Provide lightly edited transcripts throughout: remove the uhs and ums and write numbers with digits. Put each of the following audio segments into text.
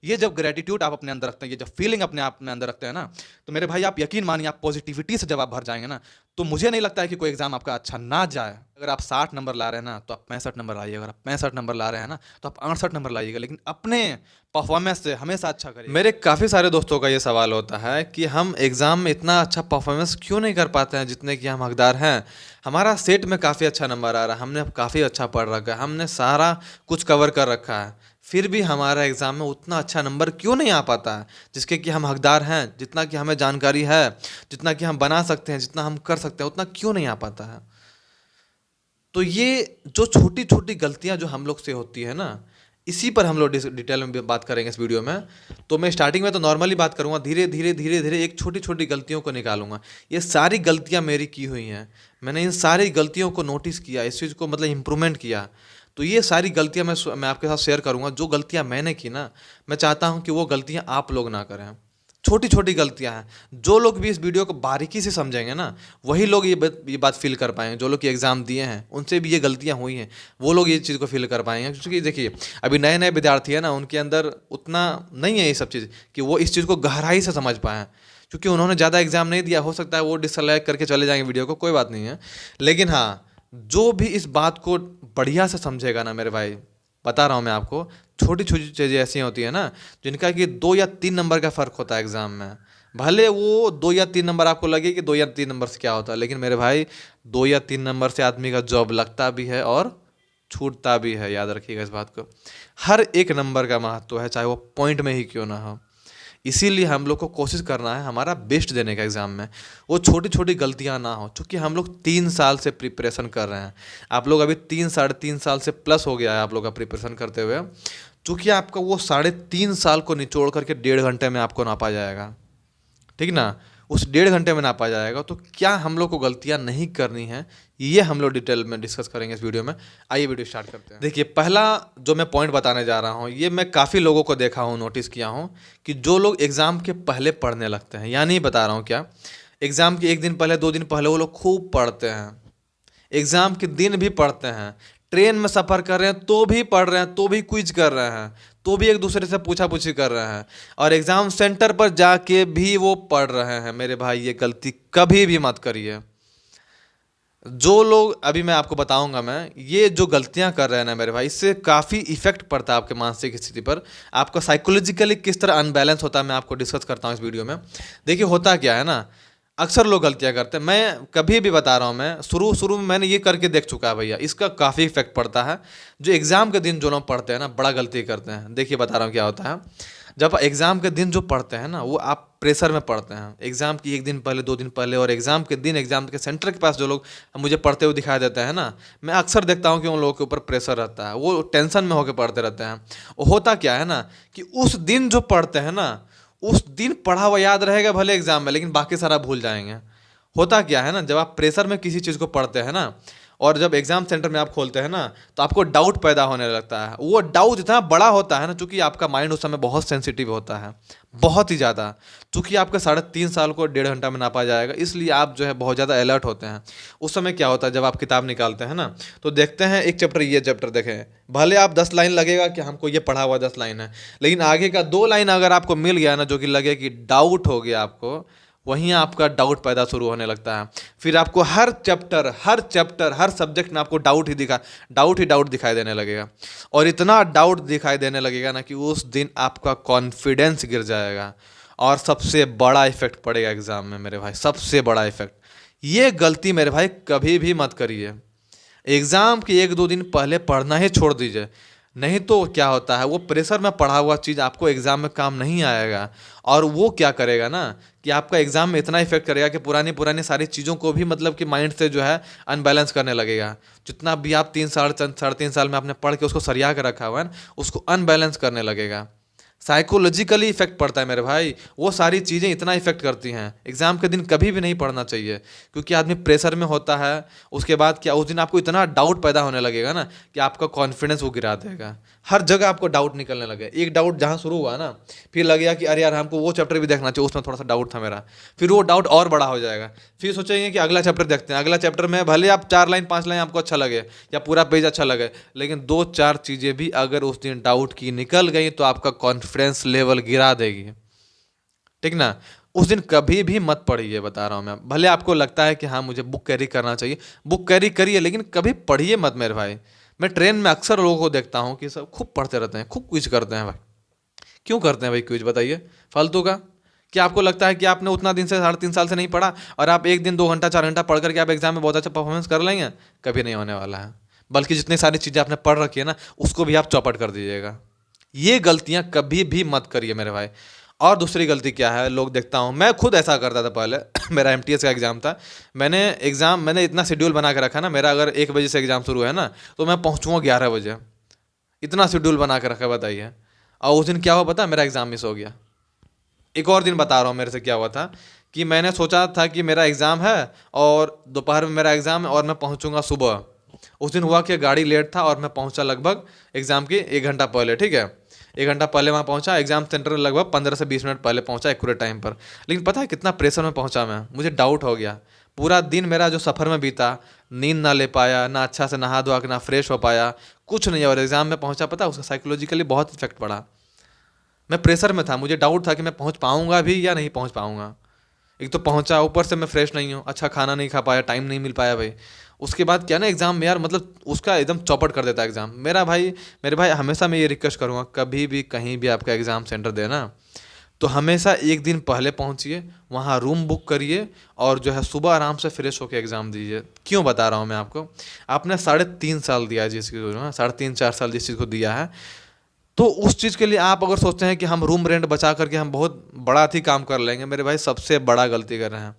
ये जब ग्रेटिट्यूड आप अपने अंदर रखते हैं, ये जब फीलिंग अपने आप में अंदर रखते हैं ना, तो मेरे भाई आप यकीन मानिए, आप पॉजिटिविटी से जब आप भर जाएंगे ना, तो मुझे नहीं लगता है कि कोई एग्जाम आपका अच्छा ना जाए। अगर आप 60 नंबर ला रहे हैं ना, तो आप 65 नंबर लाइए। अगर आप 65 नंबर ला रहे हैं ना, तो आप 68 नंबर लाइएगा, लेकिन अपने परफॉर्मेंस से हमेशा अच्छा करिए। मेरे काफ़ी सारे दोस्तों का ये सवाल होता है कि हम एग्ज़ाम में इतना अच्छा परफॉर्मेंस क्यों नहीं कर पाते हैं जितने कि हम हकदार हैं। हमारा सेट में काफ़ी अच्छा नंबर आ रहा है, हमने काफ़ी अच्छा पढ़ रखा है, हमने सारा कुछ कवर कर रखा है, फिर भी हमारा एग्ज़ाम में उतना अच्छा नंबर क्यों नहीं आ पाता है जिसके कि हम हकदार हैं, जितना कि हमें जानकारी है, जितना कि हम बना सकते हैं, जितना हम कर सकते हैं, उतना क्यों नहीं आ पाता है। तो ये जो छोटी छोटी गलतियां जो हम लोग से होती है ना, इसी पर हम लोग डिटेल में बात करेंगे इस वीडियो में। तो मैं स्टार्टिंग में तो नॉर्मली बात करूंगा, धीरे धीरे धीरे धीरे एक छोटी छोटी गलतियों को निकालूंगा। ये सारी गलतियां मेरी की हुई हैं, मैंने इन सारी गलतियों को नोटिस किया, इस चीज़ को मतलब इम्प्रूवमेंट किया। तो ये सारी गलतियां मैं आपके साथ शेयर करूंगा। जो गलतियां मैंने की ना, मैं चाहता हूं कि वो गलतियां आप लोग ना करें। छोटी छोटी गलतियां हैं, जो लोग भी इस वीडियो को बारीकी से समझेंगे ना, वही लोग ये बात फील कर पाएंगे। जो लोग कि एग्ज़ाम दिए हैं, उनसे भी ये गलतियां हुई हैं, वो लोग ये चीज़ को फील कर पाएंगे। क्योंकि देखिए, अभी नए नए विद्यार्थी हैं ना, उनके अंदर उतना नहीं है ये सब चीज़ कि वो इस चीज़ को गहराई से समझ पाएँ, क्योंकि उन्होंने ज़्यादा एग्ज़ाम नहीं दिया। हो सकता है वो डिसलाइक करके चले जाएंगे वीडियो को, कोई बात नहीं है। लेकिन हाँ, जो भी इस बात को बढ़िया से समझेगा ना मेरे भाई, बता रहा हूँ मैं आपको, छोटी छोटी चीज़ें ऐसी होती है ना, जिनका कि 2 या 3 नंबर का फ़र्क होता है एग्ज़ाम में। भले वो 2 या 3 नंबर आपको लगे कि 2 या 3 नंबर से क्या होता है, लेकिन मेरे भाई 2 या 3 नंबर से आदमी का जॉब लगता भी है और छूटता भी है। याद रखिएगा इस बात को। हर एक नंबर का महत्व है, चाहे वो पॉइंट में ही क्यों ना हो। इसीलिए हम लोग को कोशिश करना है हमारा बेस्ट देने का एग्ज़ाम में, वो छोटी छोटी गलतियां ना हो। चूँकि हम लोग 3 साल से प्रिपरेशन कर रहे हैं, आप लोग अभी 3 साढ़े 3 साल से प्लस हो गया है आप लोग का प्रिपरेशन करते हुए। चूँकि आपका वो 3.5 साल को निचोड़ करके 1.5 घंटे में आपको नापा जाएगा, ठीक ना। उस 1.5 घंटे में नापा जाएगा, तो क्या हम लोग को गलतियां नहीं करनी है, ये हम लोग डिटेल में डिस्कस करेंगे इस वीडियो में। आइए वीडियो स्टार्ट करते हैं। देखिए, पहला जो मैं पॉइंट बताने जा रहा हूँ, ये मैं काफ़ी लोगों को देखा हूँ, नोटिस किया हूँ कि जो लोग एग्ज़ाम के पहले पढ़ने लगते हैं, यानी बता रहा हूँ क्या, एग्ज़ाम के 1 दिन पहले 2 दिन पहले वो लोग खूब पढ़ते हैं, एग्ज़ाम के दिन भी पढ़ते हैं, ट्रेन में सफ़र कर रहे हैं तो भी पढ़ रहे हैं, तो भी क्विज कर रहे हैं, तो भी एक दूसरे से पूछा पूछी कर रहे हैं, और एग्ज़ाम सेंटर पर जाके भी वो पढ़ रहे हैं। मेरे भाई, ये गलती कभी भी मत करिए। जो लोग, अभी मैं आपको बताऊंगा, मैं ये जो गलतियां कर रहे हैं ना मेरे भाई, इससे काफ़ी इफेक्ट पड़ता है आपके मानसिक स्थिति पर, आपका साइकोलॉजिकली किस तरह अनबैलेंस होता है, मैं आपको डिस्कस करता हूँ इस वीडियो में। देखिए, होता क्या है ना, अक्सर लोग गलतियां करते हैं। मैं कभी भी बता रहा हूँ, मैं शुरू शुरू में मैंने ये करके देख चुका है भैया, इसका काफ़ी इफेक्ट पड़ता है। जो एग्ज़ाम के दिन जो लोग पढ़ते हैं ना, बड़ा गलती करते हैं। देखिए, बता रहा हूँ क्या होता है। जब एग्ज़ाम के दिन जो पढ़ते हैं ना, वो आप प्रेशर में पढ़ते हैं, एग्ज़ाम की 1 दिन पहले 2 दिन पहले, और एग्ज़ाम के दिन एग्ज़ाम के सेंटर के पास जो लोग मुझे पढ़ते हुए दिखाई देते हैं ना, मैं अक्सर देखता हूँ कि उन लोगों के ऊपर प्रेशर रहता है, वो टेंशन में होकर पढ़ते रहते हैं। होता क्या है ना कि उस दिन जो पढ़ते हैं ना, उस दिन पढ़ा हुआ याद रहेगा भले एग्ज़ाम में, लेकिन बाकी सारा भूल जाएंगे। होता क्या है ना, जब आप प्रेशर में किसी चीज़ को पढ़ते हैं ना, और जब एग्ज़ाम सेंटर में आप खोलते हैं ना, तो आपको डाउट पैदा होने लगता है। वो डाउट इतना बड़ा होता है ना, चूँकि आपका माइंड उस समय बहुत सेंसिटिव होता है, बहुत ही ज़्यादा। चूँकि आपके 3.5 साल को 1.5 घंटा में नापा जाएगा, इसलिए आप जो है बहुत ज़्यादा अलर्ट होते हैं। उस समय क्या होता है, जब आप किताब निकालते हैं ना, तो देखते हैं एक चैप्टर, ये चैप्टर देखें, भले आप 10 लाइन लगेगा कि हमको ये पढ़ा हुआ 10 लाइन है, लेकिन आगे का 2 लाइन अगर आपको मिल गया ना, जो कि लगे कि डाउट हो गया आपको, वहीं आपका डाउट पैदा शुरू होने लगता है। फिर आपको हर चैप्टर हर सब्जेक्ट में आपको डाउट दिखाई देने लगेगा, और इतना डाउट दिखाई देने लगेगा ना कि उस दिन आपका कॉन्फिडेंस गिर जाएगा, और सबसे बड़ा इफेक्ट पड़ेगा एग्ज़ाम में मेरे भाई, सबसे बड़ा इफेक्ट। ये गलती मेरे भाई कभी भी मत करिए। एग्ज़ाम के 1-2 दिन पहले पढ़ना ही छोड़ दीजिए, नहीं तो क्या होता है, वो प्रेशर में पढ़ा हुआ चीज़ आपको एग्ज़ाम में काम नहीं आएगा। और वो क्या करेगा ना कि आपका एग्ज़ाम में इतना इफेक्ट करेगा कि पुरानी पुरानी सारी चीज़ों को भी मतलब कि माइंड से जो है अनबैलेंस करने लगेगा। जितना भी आप 3 साढ़े 3 साल में आपने पढ़ के उसको सरिया के रखा हुआ है ना, उसको अनबैलेंस करने लगेगा। साइकोलॉजिकली इफेक्ट पड़ता है मेरे भाई, वो सारी चीज़ें इतना इफेक्ट करती हैं। एग्ज़ाम के दिन कभी भी नहीं पढ़ना चाहिए, क्योंकि आदमी प्रेशर में होता है। उसके बाद क्या, उस दिन आपको इतना डाउट पैदा होने लगेगा ना कि आपका कॉन्फिडेंस वो गिरा देगा। हर जगह आपको डाउट निकलने लगे। एक डाउट जहाँ शुरू हुआ ना, फिर लगेगा कि अरे यार हमको वो चैप्टर भी देखना चाहिए, उसमें थोड़ा सा डाउट था मेरा, फिर वो डाउट और बड़ा हो जाएगा। फिर सोचेंगे कि अगला चैप्टर देखते हैं, अगला चैप्टर में भले आप 4 लाइन 5 लाइन आपको अच्छा लगे या पूरा पेज अच्छा लगे, लेकिन 2-4 चीज़ें भी अगर उस दिन डाउट की निकल गई तो आपका कॉन्फिडेंस लेवल गिरा देगी, ठीक ना। उस दिन कभी भी मत पढ़िए, बता रहा हूँ मैं। भले आपको लगता है कि हाँ मुझे बुक कैरी करना चाहिए, बुक कैरी करिए, लेकिन कभी पढ़िए मत मेरे भाई। मैं ट्रेन में अक्सर लोगों को देखता हूँ कि सब खूब पढ़ते रहते हैं, खूब क्विज करते हैं भाई। क्यों करते हैं भाई क्विज, बताइए, फालतू का। क्या आपको लगता है कि आपने उतना दिन से 3.5 साल से नहीं पढ़ा और आप एक दिन 2 घंटा 4 घंटा पढ़ करके आप एग्जाम में बहुत अच्छा परफॉर्मेंस कर लेंगे? कभी नहीं होने वाला है। बल्कि जितनी सारी चीज़ें आपने पढ़ रखी है ना, उसको भी आप चौपट कर दीजिएगा। ये गलतियां कभी भी मत करिए मेरे भाई। और दूसरी गलती क्या है, लोग देखता हूँ, मैं खुद ऐसा करता था पहले मेरा एमटीएस का एग्जाम था। मैंने इतना शेड्यूल बना के रखा ना, मेरा अगर 1 बजे से एग्जाम शुरू है ना, तो मैं पहुँचूँगा 11 बजे। इतना शेड्यूल बना के रखा, बताइए। और उस दिन क्या हुआ पता, मेरा एग्जाम मिस हो गया। एक और दिन बता रहा हूँ मेरे से क्या हुआ था, कि मैंने सोचा था कि मेरा एग्ज़ाम है और दोपहर में मेरा एग्ज़ाम है और मैं पहुँचूँगा सुबह। उस दिन हुआ कि गाड़ी लेट था और मैं पहुँचा लगभग एग्ज़ाम के 1 घंटा पहले, ठीक है। 1 घंटा पहले वहाँ पहुँचा, एग्ज़ाम सेंटर लगभग 15 से 20 मिनट पहले पहुँचा, एक्यूरेट टाइम पर। लेकिन पता है कितना प्रेशर में पहुँचा मैं, मुझे डाउट हो गया। पूरा दिन मेरा जो सफ़र में बीता, नींद ना ले पाया, ना अच्छा से नहा धोआ के, ना फ्रेश हो पाया, कुछ नहीं। और एग्ज़ाम में पहुँचा, पता उसका साइकोलॉजिकली बहुत इफेक्ट पड़ा। मैं प्रेशर में था, मुझे डाउट था कि मैं पहुंच पाऊंगा भी या नहीं पहुंच पाऊंगा। एक तो पहुंचा, ऊपर से मैं फ्रेश नहीं हूँ, अच्छा खाना नहीं खा पाया, टाइम नहीं मिल पाया भाई। उसके बाद क्या ना, एग्ज़ाम में यार मतलब उसका एकदम चौपट कर देता है एग्ज़ाम मेरे भाई हमेशा मैं ये रिक्वेस्ट करूँगा, कभी भी कहीं भी आपका एग्ज़ाम सेंटर देना, तो हमेशा एक दिन पहले पहुँचिए, वहाँ रूम बुक करिए और जो है सुबह आराम से फ्रेश होकर एग्ज़ाम दीजिए। क्यों बता रहा हूँ मैं आपको, आपने 3.5 साल दिया है जिस चीज़ को, 3.5 4 साल जिस चीज़ को दिया है, तो उस चीज़ के लिए आप अगर सोचते हैं कि हम रूम रेंट बचा करके हम बहुत बड़ा थी काम कर लेंगे, मेरे भाई सबसे बड़ा गलती कर रहे हैं।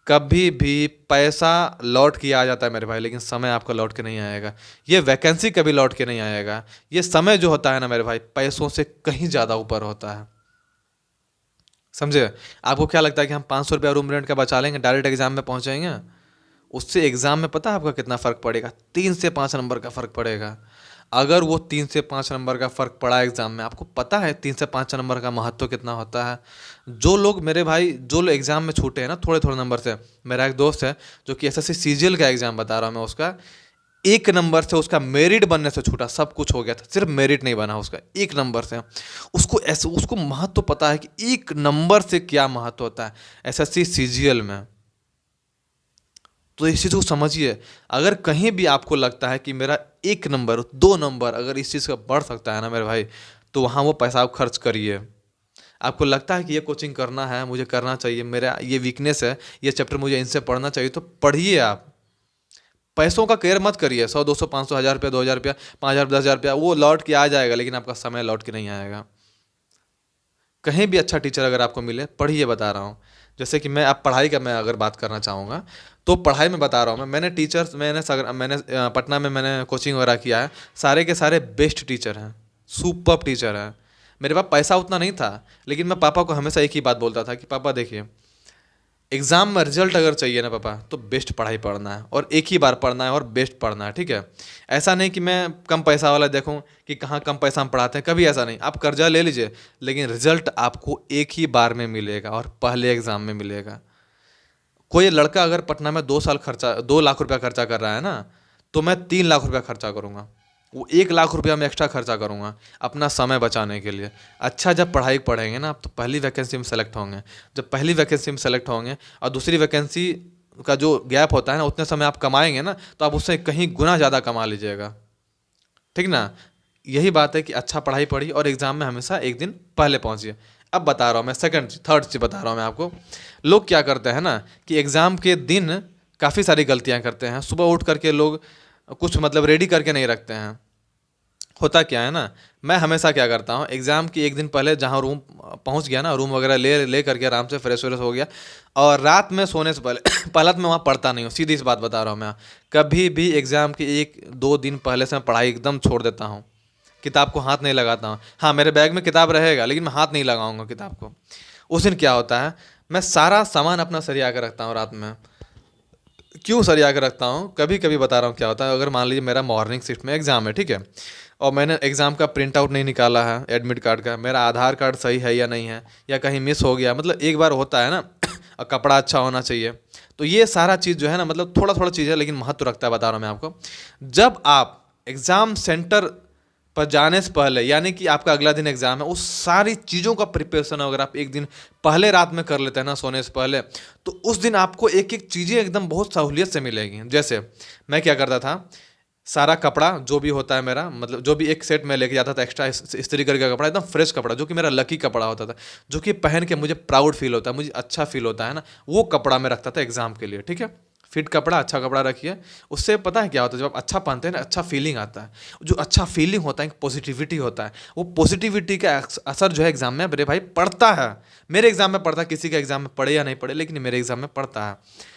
कभी भी पैसा लौट के आ जाता है मेरे भाई, लेकिन समय आपका लौट के नहीं आएगा। ये वैकेंसी कभी लौट के नहीं आएगा। ये समय जो होता है ना मेरे भाई, पैसों से कहीं ज़्यादा ऊपर होता है, समझे। आपको क्या लगता है कि हम 500 रुपया रूम रेंट का बचा लेंगे, डायरेक्ट एग्जाम में पहुंचेंगे? उससे एग्जाम में पता है आपका कितना फ़र्क पड़ेगा? 3 से 5 नंबर का फ़र्क पड़ेगा। अगर वो 3 से 5 नंबर का फ़र्क पड़ा एग्ज़ाम में, आपको पता है 3 से 5 नंबर का महत्व कितना होता है। जो लोग मेरे भाई, जो लोग एग्ज़ाम में छूटे हैं ना थोड़े थोड़े नंबर से, मेरा एक दोस्त है जो कि एसएससी सीजीएल का एग्ज़ाम बता रहा हूँ मैं, उसका 1 नंबर से उसका मेरिट बनने से छूटा, सब कुछ हो गया था, सिर्फ मेरिट नहीं बना उसका 1 नंबर से। उसको महत्व पता है कि 1 नंबर से क्या महत्व होता है एसएससी सीजीएल में। तो इस चीज़ को समझिए। अगर कहीं भी आपको लगता है कि मेरा 1 नंबर 2 नंबर अगर इस चीज़ का बढ़ सकता है ना मेरे भाई, तो वहाँ वो पैसा आप खर्च करिए। आपको लगता है कि ये कोचिंग करना है, मुझे करना चाहिए, मेरा ये वीकनेस है, ये चैप्टर मुझे इनसे पढ़ना चाहिए, तो पढ़िए आप। पैसों का केयर मत करिए, 100 200 500 1000 रुपया 2000 रुपया 5000 10,000 रुपया वो लौट के आ जाएगा, लेकिन आपका समय लौट के नहीं आएगा। कहीं भी अच्छा टीचर अगर आपको मिले, पढ़िए, बता रहा हूँ। जैसे कि मैं अब पढ़ाई का मैं अगर बात करना चाहूँगा, तो पढ़ाई में बता रहा हूँ मैंने पटना में मैंने कोचिंग वगैरह किया है, सारे के सारे बेस्ट टीचर हैं, सुपर टीचर हैं। मेरे पास पैसा उतना नहीं था, लेकिन मैं पापा को हमेशा एक ही बात बोलता था कि पापा देखिए, एग्ज़ाम में रिजल्ट अगर चाहिए ना पापा, तो बेस्ट पढ़ाई पढ़ना है और एक ही बार पढ़ना है और बेस्ट पढ़ना है, ठीक है। ऐसा नहीं कि मैं कम पैसा वाला देखूं कि कहाँ कम पैसा में पढ़ाते हैं, कभी ऐसा नहीं। आप कर्जा ले लीजिए, लेकिन रिजल्ट आपको एक ही बार में मिलेगा और पहले एग्ज़ाम में मिलेगा। कोई लड़का अगर पटना में 2 साल खर्चा 2 लाख रुपया खर्चा कर रहा है ना, तो मैं 3 लाख रुपया खर्चा करूँगा। वो 1 लाख रुपया मैं एक्स्ट्रा खर्चा करूँगा अपना समय बचाने के लिए। अच्छा, जब पढ़ाई पढ़ेंगे ना, आप तो पहली वैकेंसी में सेलेक्ट होंगे। जब पहली वैकेंसी में सेलेक्ट होंगे और दूसरी वैकेंसी का जो गैप होता है ना, उतने समय आप कमाएंगे ना, तो आप उससे कहीं गुना ज़्यादा कमा लीजिएगा, ठीक ना। यही बात है कि अच्छा पढ़ाई पढ़िए और एग्ज़ाम में हमेशा एक दिन पहले पहुँचिए। अब बता रहा हूँ मैं थर्ड चीज़ बता रहा हूँ मैं आपको। लोग क्या करते हैं ना कि एग्ज़ाम के दिन काफ़ी सारी गलतियाँ करते हैं। सुबह उठ करके लोग कुछ मतलब रेडी करके नहीं रखते हैं। होता क्या है ना, मैं हमेशा क्या करता हूँ, एग्ज़ाम की एक दिन पहले जहाँ रूम पहुँच गया ना, रूम वगैरह ले ले करके आराम से फ्रेश व्रेश हो गया, और रात में सोने से पहले पहले तो मैं वहाँ पढ़ता नहीं हूँ, सीधी सी बात बता रहा हूँ मैं। कभी भी एग्ज़ाम के 1 2 दिन पहले से मैं पढ़ाई एकदम छोड़ देता हूँ, किताब को हाथ नहीं लगाता हूँ। हाँ, मेरे बैग में किताब रहेगा, लेकिन मैं हाथ नहीं लगाऊंगा किताब को। उस दिन क्या होता है, मैं सारा सामान अपना सरिया कर रखता हूँ रात में। क्यों सरिया कर रखता हूँ, कभी कभी बता रहा हूँ क्या होता है। अगर मान लीजिए मेरा मॉर्निंग शिफ्ट में एग्ज़ाम है, ठीक है, और मैंने एग्ज़ाम का प्रिंट आउट नहीं निकाला है एडमिट कार्ड का, मेरा आधार कार्ड सही है या नहीं है, या कहीं मिस हो गया, मतलब एक बार होता है ना और कपड़ा अच्छा होना चाहिए। तो ये सारा चीज़ जो है ना, मतलब थोड़ा थोड़ा चीज़ है, लेकिन महत्व रखता है, बता रहा हूँ मैं आपको। जब आप एग्ज़ाम सेंटर पर जाने से पहले, यानी कि आपका अगला दिन एग्जाम है, उस सारी चीज़ों का प्रिपरेशन अगर आप एक दिन पहले रात में कर लेते हैं ना सोने से पहले, तो उस दिन आपको एक एक चीज़ें एकदम बहुत सहूलियत से मिलेगी। जैसे मैं क्या करता था, सारा कपड़ा जो भी होता है मेरा, मतलब जो भी एक सेट में लेके जाता था एक्स्ट्रा इस्त्री करके कपड़ा, एकदम फ्रेश कपड़ा जो कि मेरा लकी कपड़ा होता था, जो कि पहन के मुझे प्राउड फील होता है, मुझे अच्छा फील होता है ना, वो कपड़ा मैं रखता था एग्जाम के लिए। ठीक है, फिट कपड़ा, अच्छा कपड़ा रखिए। उससे पता है क्या होता है, जब आप अच्छा पहनते हैं ना, अच्छा फीलिंग आता है। जो अच्छा फीलिंग होता है, एक पॉजिटिविटी होता है, वो पॉजिटिविटी का असर जो है एग्जाम में मेरे भाई पड़ता है। मेरे एग्जाम में पड़ता है, किसी के एग्जाम में पड़े या नहीं पड़े, लेकिन मेरे एग्जाम में पड़ता है।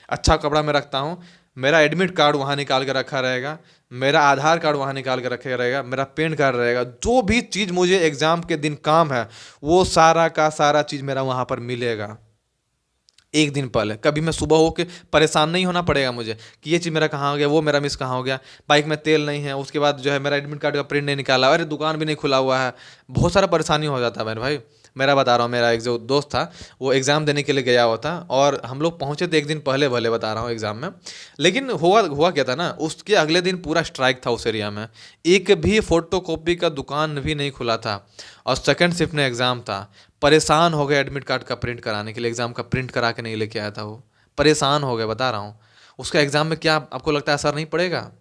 अच्छा कपड़ा मैं रखता हूँ, मेरा एडमिट कार्ड वहाँ निकाल के रखा रहेगा, मेरा आधार कार्ड वहाँ निकाल के रखा रहेगा, मेरा पैन कार्ड रहेगा, जो भी चीज़ मुझे एग्जाम के दिन काम है, वो सारा का सारा चीज़ मेरा वहाँ पर मिलेगा एक दिन पहले। कभी मैं सुबह होके परेशान नहीं होना पड़ेगा मुझे कि ये चीज़ मेरा कहाँ हो गया, वो मेरा मिस कहाँ हो गया, बाइक में तेल नहीं है, उसके बाद जो है मेरा एडमिट कार्ड का प्रिंट नहीं निकाला, अरे दुकान भी नहीं खुला हुआ है, बहुत सारा परेशानी हो जाता है मेरे भाई। मेरा बता रहा हूँ, मेरा एक जो दोस्त था वो एग्ज़ाम देने के लिए गया हुआ था, और हम लोग पहुँचे थे एक दिन पहले, भले बता रहा हूँ एग्ज़ाम में। लेकिन हुआ हुआ क्या था ना, उसके अगले दिन पूरा स्ट्राइक था उस एरिया में, एक भी फोटो कॉपी का दुकान भी नहीं खुला था, और सेकंड शिफ्ट में एग्ज़ाम था। परेशान हो गए एडमिट कार्ड का प्रिंट कराने के लिए, एग्ज़ाम का प्रिंट करा के नहीं लेके आया था वो, परेशान हो गए, बता रहा हूँ। उसका एग्ज़ाम में क्या आपको लगता है असर नहीं पड़ेगा?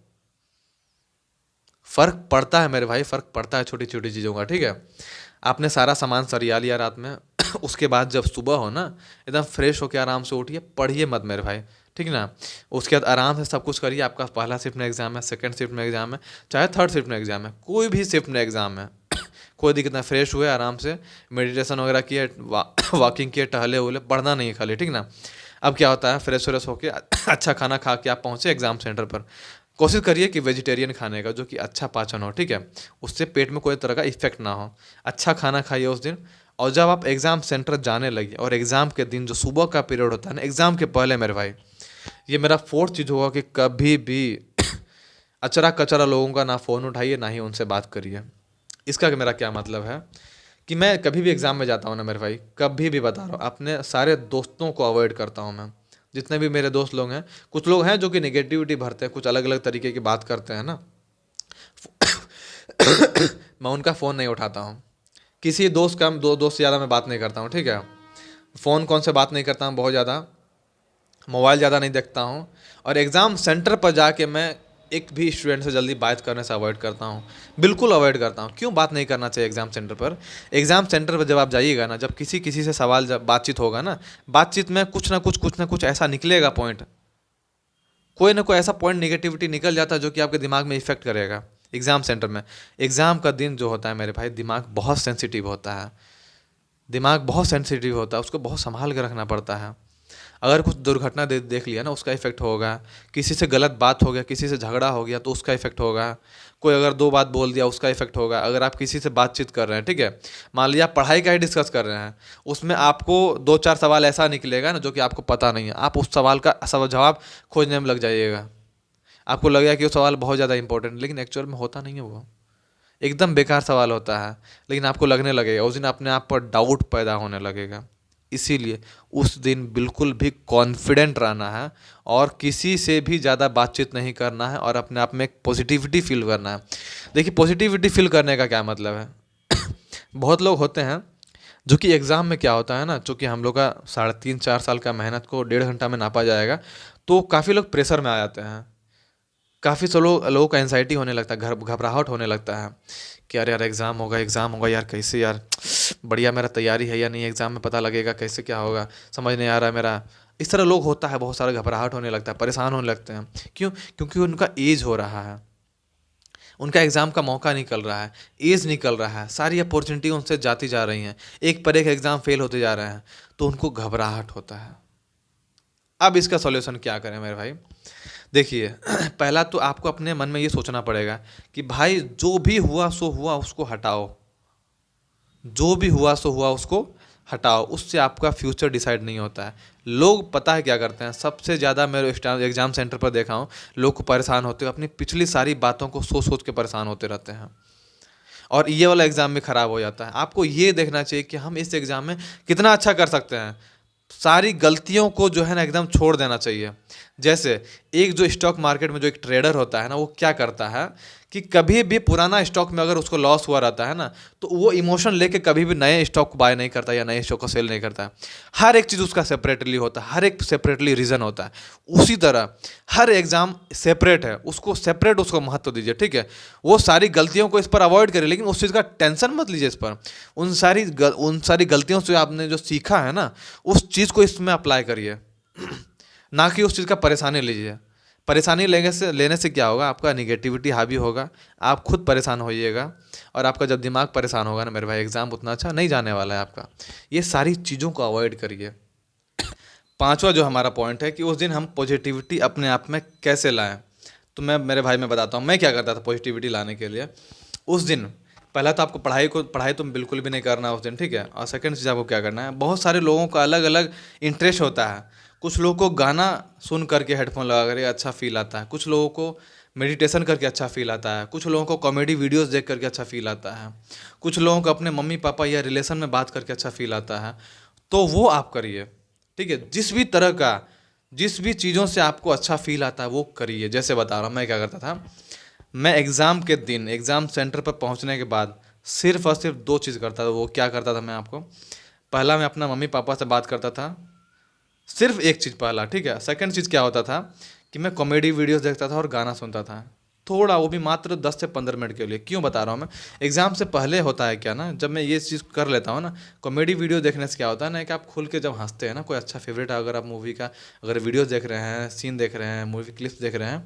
फ़र्क पड़ता है मेरे भाई, फ़र्क पड़ता है छोटी छोटी चीज़ों का। ठीक है, आपने सारा सामान सरिया लिया रात में उसके बाद जब सुबह हो ना, एकदम फ्रेश होकर आराम से उठिए, पढ़िए मत मेरे भाई, ठीक ना। उसके बाद आराम से सब कुछ करिए। आपका पहला शिफ्ट में एग्ज़ाम है, सेकंड शिफ्ट में एग्ज़ाम है, चाहे थर्ड शिफ्ट में एग्ज़ाम है, कोई भी शिफ्ट में एग्ज़ाम है, कोई दिक्कत नहीं, फ्रेश हुए, आराम से मेडिटेशन वगैरह किए, वॉकिंग किए, टहले उहले, पढ़ना नहीं है खाली, ठीक ना। अब क्या होता है, फ्रेश व्रेश होके अच्छा खाना खा के आप पहुँचे एग्ज़ाम सेंटर पर। कोशिश करिए कि वेजिटेरियन खाने का, जो कि अच्छा पाचन हो, ठीक है, उससे पेट में कोई तरह का इफेक्ट ना हो। अच्छा खाना खाइए उस दिन। और जब आप एग्ज़ाम सेंटर जाने लगे, और एग्ज़ाम के दिन जो सुबह का पीरियड होता है ना, एग्ज़ाम के पहले मेरे भाई, ये मेरा फोर्थ चीज़ होगा कि कभी भी अचरा कचरा लोगों का ना फ़ोन उठाइए, ना ही उनसे बात करिए। इसका मेरा क्या मतलब है कि मैं कभी भी एग्ज़ाम में जाता हूँ ना मेरे भाई, कभी भी बता रहा हूँ, अपने सारे दोस्तों को अवॉइड करता हूँ मैं। जितने भी मेरे दोस्त लोग हैं, कुछ लोग हैं जो कि नेगेटिविटी भरते हैं, कुछ अलग अलग तरीके की बात करते हैं ना, मैं उनका फ़ोन नहीं उठाता हूँ। किसी दोस्त का, दो दोस्त से ज़्यादा मैं बात नहीं करता हूँ, ठीक है। फ़ोन कौन से बात नहीं करता हूँ बहुत ज़्यादा, मोबाइल ज़्यादा नहीं देखता हूँ। और एग्ज़ाम सेंटर पर जाके मैं एक भी स्टूडेंट से जल्दी बात करने से अवॉइड करता हूँ, बिल्कुल अवॉइड करता हूँ। क्यों बात नहीं करना चाहिए एग्ज़ाम सेंटर पर? एग्ज़ाम सेंटर पर जब आप जाइएगा ना, जब किसी किसी से सवाल, जब बातचीत होगा ना, बातचीत में कुछ ना कुछ ऐसा निकलेगा पॉइंट, कोई ना कोई ऐसा पॉइंट नेगेटिविटी निकल जाता है जो कि आपके दिमाग में इफेक्ट करेगा। एग्ज़ाम सेंटर में, एग्ज़ाम का दिन जो होता है मेरे भाई, दिमाग बहुत सेंसिटिव होता है, दिमाग बहुत सेंसिटिव होता है, उसको बहुत संभाल कर रखना पड़ता है। अगर कुछ दुर्घटना देख लिया ना, उसका इफेक्ट होगा। किसी से गलत बात हो गया, किसी से झगड़ा हो गया, तो उसका इफेक्ट होगा। कोई अगर दो बात बोल दिया, उसका इफेक्ट होगा। अगर आप किसी से बातचीत कर रहे हैं, ठीक है, मान लिया आप पढ़ाई का ही डिस्कस कर रहे हैं, उसमें आपको दो चार सवाल ऐसा निकलेगा ना जो कि आपको पता नहीं है, आप उस सवाल का जवाब खोजने में लग जाइएगा। आपको लगेगा कि वो सवाल बहुत ज़्यादा इंपॉर्टेंट, लेकिन एक्चुअल में होता नहीं है, वो एकदम बेकार सवाल होता है, लेकिन आपको लगने लगेगा, उस दिन अपने आप पर डाउट पैदा होने लगेगा। इसीलिए उस दिन बिल्कुल भी कॉन्फिडेंट रहना है, और किसी से भी ज़्यादा बातचीत नहीं करना है, और अपने आप में एक पॉजिटिविटी फील करना है। देखिए, पॉजिटिविटी फील करने का क्या मतलब है? बहुत लोग होते हैं जो कि एग्ज़ाम में क्या होता है ना, चूँकि हम लोग का 3.5-4 साल का मेहनत को 1.5 घंटा में नापा जाएगा, तो काफ़ी लोग प्रेशर में आ जाते हैं। काफ़ी से लोगों को एंजाइटी होने लगता है, घबराहट होने लगता है कि अरे यार एग्ज़ाम होगा यार, कैसे यार, बढ़िया मेरा तैयारी है या नहीं, एग्ज़ाम में पता लगेगा कैसे क्या होगा, समझ नहीं आ रहा है मेरा। इस तरह लोग होता है, बहुत सारा घबराहट होने लगता है, परेशान होने लगते हैं। क्यों? क्योंकि उनका एज हो रहा है, उनका एग्ज़ाम का मौका निकल रहा है, एज निकल रहा है, सारी अपॉर्चुनिटी उनसे जाती जा रही हैं, एक पर एक एग्ज़ाम फेल होते जा रहे हैं, तो उनको घबराहट होता है। अब इसका सॉल्यूशन क्या करें मेरे भाई? देखिए, पहला तो आपको अपने मन में ये सोचना पड़ेगा कि भाई जो भी हुआ सो हुआ, उसको हटाओ। जो भी हुआ सो हुआ, उसको हटाओ। उससे आपका फ्यूचर डिसाइड नहीं होता है। लोग पता है क्या करते हैं, सबसे ज़्यादा मेरे एग्जाम सेंटर पर देखा हूँ, लोग को परेशान होते हैं, अपनी पिछली सारी बातों को सोच सोच के परेशान होते रहते हैं, और ये वाला एग्ज़ाम भी ख़राब हो जाता है। आपको ये देखना चाहिए कि हम इस एग्ज़ाम में कितना अच्छा कर सकते हैं। सारी गलतियों को जो है ना एकदम छोड़ देना चाहिए। जैसे एक जो स्टॉक मार्केट में जो एक ट्रेडर होता है ना, वो क्या करता है कि कभी भी पुराना स्टॉक में अगर उसको लॉस हुआ रहता है ना, तो वो इमोशन लेके कभी भी नए स्टॉक को बाय नहीं करता या नए स्टॉक को सेल नहीं करता है। हर एक चीज़ उसका सेपरेटली होता है, हर एक सेपरेटली रीज़न होता है। उसी तरह हर एग्ज़ाम सेपरेट है, उसको सेपरेट उसको महत्व दीजिए, ठीक है। वो सारी गलतियों को इस पर अवॉइड करिए, लेकिन उस चीज़ का टेंशन मत लीजिए इस पर। उन सारी गलतियों से आपने जो सीखा है ना, उस चीज़ को इसमें अप्लाई करिए, ना कि उस चीज़ का परेशानी लीजिए। परेशानी लेने से क्या होगा, आपका निगेटिविटी हावी होगा, आप खुद परेशान होइएगा, और आपका जब दिमाग परेशान होगा ना मेरे भाई, एग्ज़ाम उतना अच्छा नहीं जाने वाला है आपका। ये सारी चीज़ों को अवॉइड करिए। पांचवा जो हमारा पॉइंट है कि उस दिन हम पॉजिटिविटी अपने आप में कैसे लाएं। तो मैं मेरे भाई मैं बताता हूँ मैं क्या करता था पॉजिटिविटी लाने के लिए। उस दिन पहला तो आपको पढ़ाई तो बिल्कुल भी नहीं करना उस दिन, ठीक है। और सेकंड चीज़ आपको क्या करना है, बहुत सारे लोगों का अलग अलग इंटरेस्ट होता है। कुछ लोगों को गाना सुन करके हेडफोन लगा करके अच्छा फील आता है, कुछ लोगों को मेडिटेशन करके अच्छा फील आता है, कुछ लोगों को कॉमेडी वीडियोस देख करके अच्छा फील आता है, कुछ लोगों को अपने मम्मी पापा या रिलेशन में बात करके अच्छा फील आता है। तो वो आप करिए, ठीक है। जिस भी चीज़ों से आपको अच्छा फील आता है वो करिए। जैसे बता रहा हूँ मैं क्या करता था, मैं एग्ज़ाम के दिन एग्ज़ाम सेंटर पर पहुँचने के बाद सिर्फ और सिर्फ दो चीज़ करता था। वो क्या करता था मैं आपको, पहला मैं अपना मम्मी पापा से बात करता था, सिर्फ एक चीज़ पहला, ठीक है। सेकंड चीज़ क्या होता था कि मैं कॉमेडी वीडियोस देखता था और गाना सुनता था थोड़ा, वो भी मात्र 10 से 15 मिनट के लिए। क्यों बता रहा हूँ मैं, एग्ज़ाम से पहले होता है क्या ना, जब मैं ये चीज़ कर लेता हूँ ना, कॉमेडी वीडियो देखने से क्या होता है ना कि आप खुल के जब हंसते हैं ना, कोई अच्छा फेवरेट अगर आप मूवी का अगर वीडियो देख रहे हैं, सीन देख रहे हैं, मूवी क्लिप्स देख रहे हैं,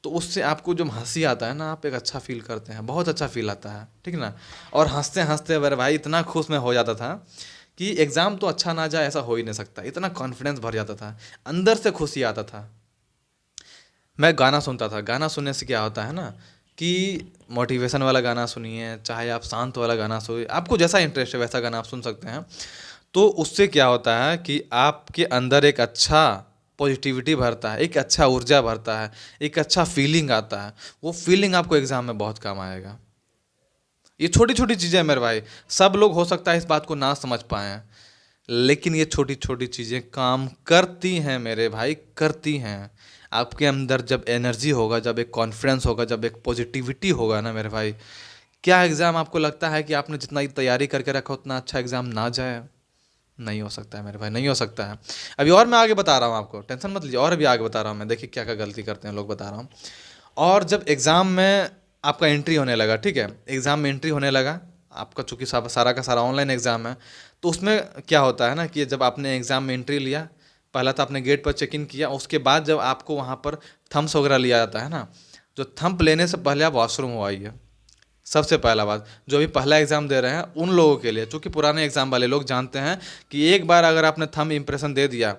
तो उससे आपको जो हंसी आता है ना, आप एक अच्छा फील करते हैं, बहुत अच्छा फील आता है, ठीक ना। और हंसते हंसते मेरे भाई इतना खुश मैं हो जाता था कि एग्ज़ाम तो अच्छा ना जाए ऐसा हो ही नहीं सकता, इतना कॉन्फिडेंस भर जाता था, अंदर से खुशी आता था। मैं गाना सुनता था, गाना सुनने से क्या होता है ना कि मोटिवेशन वाला गाना सुनिए, चाहे आप शांत वाला गाना सुनिए, आपको जैसा इंटरेस्ट है वैसा गाना आप सुन सकते हैं। तो उससे क्या होता है कि आपके अंदर एक अच्छा पॉजिटिविटी भरता है, एक अच्छा ऊर्जा भरता है, एक अच्छा फीलिंग आता है। वो फीलिंग आपको एग्ज़ाम में बहुत काम आएगा। ये छोटी छोटी चीज़ें हैं मेरे भाई, सब लोग हो सकता है इस बात को ना समझ पाएँ, लेकिन ये छोटी छोटी चीज़ें काम करती हैं मेरे भाई, करती हैं। आपके अंदर जब एनर्जी होगा, जब एक कॉन्फिडेंस होगा, जब एक पॉजिटिविटी होगा ना मेरे भाई, क्या एग्ज़ाम आपको लगता है कि आपने जितना तैयारी करके रखा उतना अच्छा एग्ज़ाम ना जाए? नहीं हो सकता है मेरे भाई, नहीं हो सकता है। अभी और मैं आगे बता रहा हूँ आपको, टेंशन मत लीजिए, और अभी आगे बता रहा हूँ मैं, देखिए क्या क्या गलती करते हैं लोग, बता रहा हूँ। और जब एग्ज़ाम में आपका एंट्री होने लगा, ठीक है, एग्ज़ाम में एंट्री होने लगा आपका, चूंकि सारा का सारा ऑनलाइन एग्ज़ाम है, तो उसमें क्या होता है ना कि जब आपने एग्ज़ाम में एंट्री लिया, पहला तो आपने गेट पर चेक इन किया, उसके बाद जब आपको वहाँ पर थम्स वगैरह लिया जाता है ना, जो थंप लेने से पहले आप वॉशरूम हो आइए। सबसे पहला बात, जो अभी पहला एग्ज़ाम दे रहे हैं उन लोगों के लिए, चूँकि पुराने एग्ज़ाम वाले लोग जानते हैं कि एक बार अगर आपने थंब इम्प्रेशन दे दिया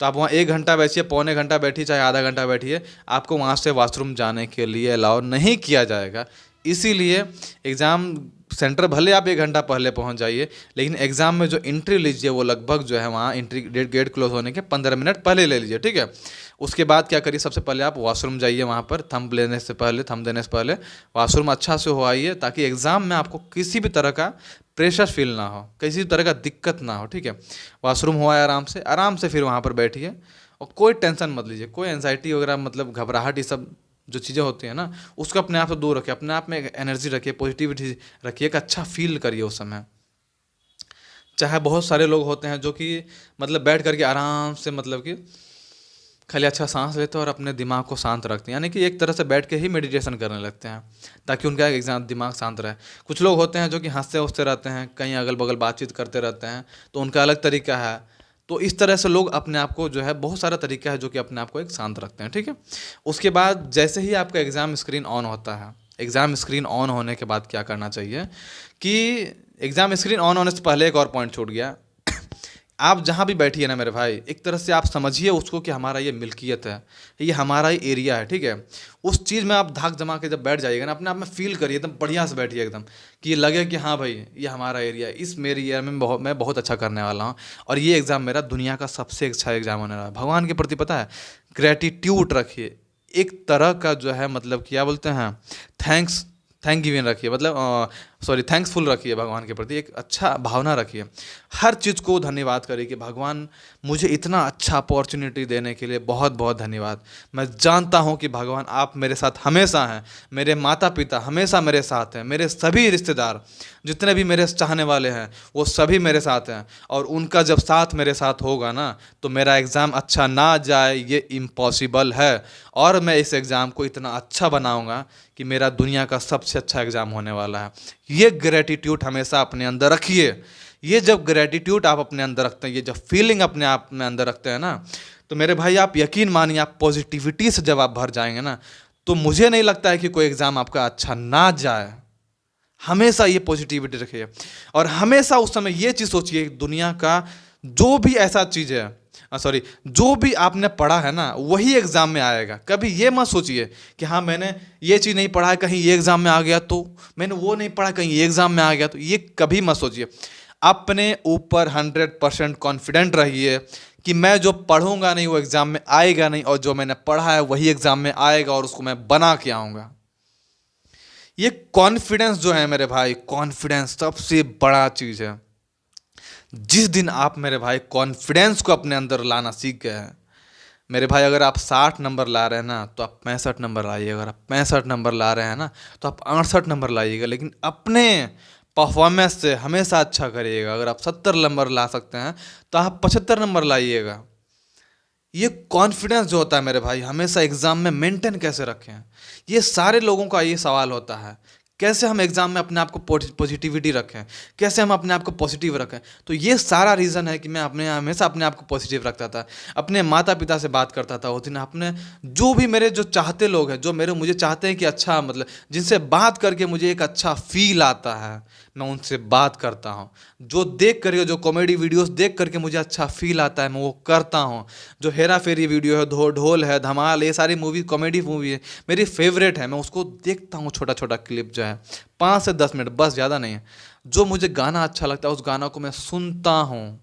तो आप वहाँ 1 घंटा बैठिए, पौने घंटा बैठिए, चाहे आधा घंटा बैठिए, आपको वहाँ से वॉशरूम जाने के लिए अलाउ नहीं किया जाएगा। इसीलिए एग्ज़ाम सेंटर भले आप 1 घंटा पहले पहुँच जाइए, लेकिन एग्ज़ाम में जो एंट्री लीजिए वो लगभग जो है वहाँ एंट्री गेट क्लोज होने के 15 मिनट पहले ले लीजिए, ठीक है। उसके बाद क्या करिए, सबसे पहले आप वॉशरूम जाइए, वहाँ पर थंब लेने से पहले, थंब देने से पहले वॉशरूम अच्छा से हो आइए, ताकि एग्ज़ाम में आपको किसी भी तरह का प्रेशर फील ना हो, किसी भी तरह का दिक्कत ना हो, ठीक है। वॉशरूम हो आए आराम से फिर वहाँ पर बैठिए, और कोई टेंशन मत लीजिए, कोई एंजाइटी वगैरह मतलब घबराहट, ये सब जो चीज़ें होती हैं ना, उसको अपने आप से दूर रखिए, अपने आप में एनर्जी रखिए, पॉजिटिविटी रखिए, एक अच्छा फील करिए उस समय। चाहे बहुत सारे लोग होते हैं जो कि मतलब बैठ करके आराम से मतलब कि खाली अच्छा सांस लेते हैं और अपने दिमाग को शांत रखते हैं, यानी कि एक तरह से बैठ के ही मेडिटेशन करने लगते हैं, ताकि उनका एग्जाम दिमाग शांत रहे। कुछ लोग होते हैं जो कि हंसते हंसते रहते हैं, कहीं अगल बगल बातचीत करते रहते हैं, तो उनका अलग तरीका है। तो इस तरह से लोग अपने आप को जो है, बहुत सारा तरीका है जो कि अपने आप को एक शांत रखते हैं, ठीक है। उसके बाद जैसे ही आपका एग्ज़ाम स्क्रीन ऑन होता है, एग्ज़ाम स्क्रीन ऑन होने के बाद क्या करना चाहिए कि एग्ज़ाम स्क्रीन ऑन होने से पहले एक और पॉइंट छूट गया। आप जहाँ भी बैठिए ना मेरे भाई, एक तरह से आप समझिए उसको कि हमारा ये मिल्कियत है, ये हमारा ही एरिया है, ठीक है। उस चीज़ में आप धाक जमा के जब बैठ जाइएगा ना, अपने आप में फील करिए, एकदम बढ़िया से बैठिए एकदम, कि ये लगे कि हाँ भाई ये हमारा एरिया है, इस मेरे एरिया में मैं बहुत अच्छा करने वाला हूँ, और ये एग्ज़ाम मेरा दुनिया का सबसे अच्छा एग्ज़ाम होने वाला है। भगवान के प्रति पता है ग्रेटिट्यूड रखिए, एक तरह का जो है मतलब क्या बोलते हैं, थैंक गिविंग रखिए, मतलब सॉरी थैंक्सफुल रखिए भगवान के प्रति, एक अच्छा भावना रखिए, हर चीज़ को धन्यवाद करिए कि भगवान मुझे इतना अच्छा अपॉर्चुनिटी देने के लिए बहुत बहुत धन्यवाद। मैं जानता हूँ कि भगवान आप मेरे साथ हमेशा हैं, मेरे माता पिता हमेशा मेरे साथ हैं, मेरे सभी रिश्तेदार जितने भी मेरे चाहने वाले हैं वो सभी मेरे साथ हैं, और उनका जब साथ मेरे साथ होगा ना तो मेरा एग्ज़ाम अच्छा ना जाए ये इम्पॉसिबल है, और मैं इस एग्ज़ाम को इतना अच्छा बनाऊंगा कि मेरा दुनिया का सबसे अच्छा एग्ज़ाम होने वाला है। ये ग्रेटिट्यूड हमेशा अपने अंदर रखिए। ये जब ग्रेटिट्यूड आप अपने अंदर रखते हैं, ये जब फीलिंग अपने आप में अंदर रखते हैं ना, तो मेरे भाई आप यकीन मानिए, आप पॉजिटिविटी से जब आप भर जाएंगे ना, तो मुझे नहीं लगता है कि कोई एग्ज़ाम आपका अच्छा ना जाए। हमेशा ये पॉजिटिविटी रखिए, और हमेशा उस समय ये चीज़ सोचिए, दुनिया का जो भी ऐसा चीज़ है, सॉरी, जो भी आपने पढ़ा है ना वही एग्ज़ाम में आएगा। कभी ये मत सोचिए कि हाँ मैंने ये चीज़ नहीं पढ़ा है, कहीं ये एग्ज़ाम में आ गया, तो मैंने वो नहीं पढ़ा कहीं ये एग्ज़ाम में आ गया, तो ये कभी मत सोचिए। अपने ऊपर 100% कॉन्फिडेंट रहिए कि मैं जो पढ़ूंगा नहीं वो एग्ज़ाम में आएगा नहीं, और जो मैंने पढ़ा है वही एग्ज़ाम में आएगा, और उसको मैं बना के आऊँगा। ये कॉन्फिडेंस जो है मेरे भाई, कॉन्फिडेंस सबसे बड़ा चीज़ है। जिस दिन आप मेरे भाई कॉन्फिडेंस को अपने अंदर लाना सीख गए हैं, मेरे भाई अगर आप 60 नंबर ला रहे हैं ना तो आप 65 नंबर लाइए, अगर आप 65 नंबर ला रहे हैं ना तो आप 68 नंबर लाइएगा, लेकिन अपने परफॉर्मेंस से हमेशा अच्छा करिएगा। अगर आप 70 नंबर ला सकते हैं तो आप 75 नंबर लाइएगा। ये कॉन्फिडेंस जो होता है मेरे भाई, हमेशा एग्ज़ाम में मेंटेन कैसे रखें, ये सारे लोगों का ये सवाल होता है। कैसे हम एग्ज़ाम में अपने आप को पॉजिटिविटी रखें, कैसे हम अपने आप को पॉजिटिव रखें। तो ये सारा रीज़न है कि मैं हमेशा अपने आप को पॉजिटिव रखता था, अपने माता पिता से बात करता था उस दिन, अपने जो भी मेरे जो चाहते लोग हैं, जो मुझे चाहते हैं कि अच्छा, मतलब जिनसे बात करके मुझे एक अच्छा फील आता है, मैं उनसे बात करता हूँ। जो देख करके, जो कॉमेडी वीडियोस देख करके मुझे अच्छा फील आता है, मैं वो करता हूँ। जो हेरा फेरी वीडियो है, ढोल है, धमाल, ये सारी मूवी कॉमेडी मूवी है, मेरी फेवरेट है, मैं उसको देखता हूँ। छोटा छोटा क्लिप जो है 5 से 10 मिनट, बस ज़्यादा नहीं है। जो मुझे गाना अच्छा लगता है उस गाना को मैं सुनता हूँ।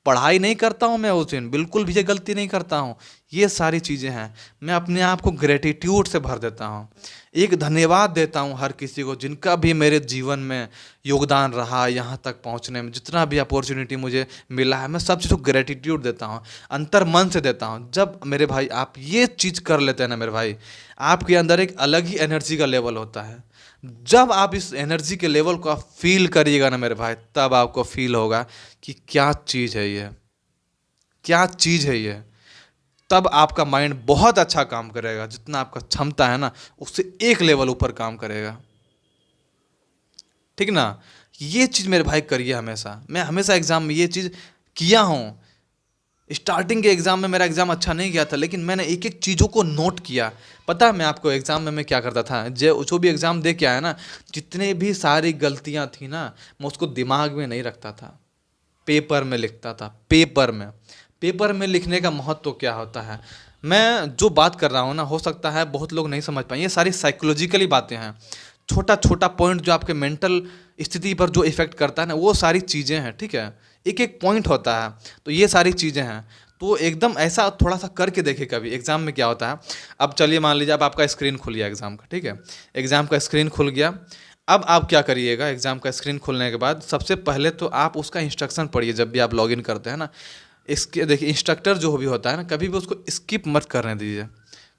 पढ़ाई नहीं करता हूँ मैं उस दिन, बिल्कुल भी ये गलती नहीं करता हूँ। ये सारी चीज़ें हैं, मैं अपने आप को ग्रेटिट्यूड से भर देता हूँ। एक धन्यवाद देता हूँ हर किसी को जिनका भी मेरे जीवन में योगदान रहा, यहाँ तक पहुँचने में जितना भी अपॉर्चुनिटी मुझे मिला है, मैं सब चीज़ को ग्रेटिट्यूड देता हूँ, अंतर मन से देता हूँ। जब मेरे भाई आप ये चीज़ कर लेते हैं ना मेरे भाई, आपके अंदर एक अलग ही एनर्जी का लेवल होता है। जब आप इस एनर्जी के लेवल को आप फील करिएगा ना मेरे भाई, तब आपको फील होगा कि क्या चीज़ है ये, क्या चीज़ है ये। तब आपका माइंड बहुत अच्छा काम करेगा, जितना आपका क्षमता है ना उससे एक लेवल ऊपर काम करेगा, ठीक ना। ये चीज़ मेरे भाई करिए हमेशा। मैं हमेशा एग्ज़ाम में ये चीज़ किया हूँ। स्टार्टिंग के एग्ज़ाम में मेरा एग्ज़ाम अच्छा नहीं गया था, लेकिन मैंने एक एक चीज़ों को नोट किया। पता है मैं आपको एग्ज़ाम में मैं क्या करता था, जो भी एग्ज़ाम दे के आया ना, जितने भी सारी गलतियाँ थी ना, मैं उसको दिमाग में नहीं रखता था, पेपर में लिखता था। पेपर में लिखने का महत्व क्या होता है, मैं जो बात कर रहा हूँ ना, हो सकता है बहुत लोग नहीं समझ पाए, ये सारी साइकोलॉजिकली बातें हैं। छोटा छोटा पॉइंट जो आपके मेंटल स्थिति पर जो इफेक्ट करता है ना, वो सारी चीज़ें हैं, ठीक है। एक एक पॉइंट होता है, तो ये सारी चीज़ें हैं। तो एकदम ऐसा थोड़ा सा करके देखिए कभी एग्ज़ाम में क्या होता है। अब चलिए मान लीजिए अब आपका स्क्रीन खुल गया एग्ज़ाम का, ठीक है, एग्ज़ाम का स्क्रीन खुल गया। अब आप क्या करिएगा, एग्ज़ाम का स्क्रीन खुलने के बाद सबसे पहले तो आप उसका इंस्ट्रक्शन पढ़िए। जब भी आप लॉगिन करते हैं ना, इसके देखिए इंस्ट्रक्टर जो भी होता है ना, कभी भी उसको स्किप मत करने दीजिए।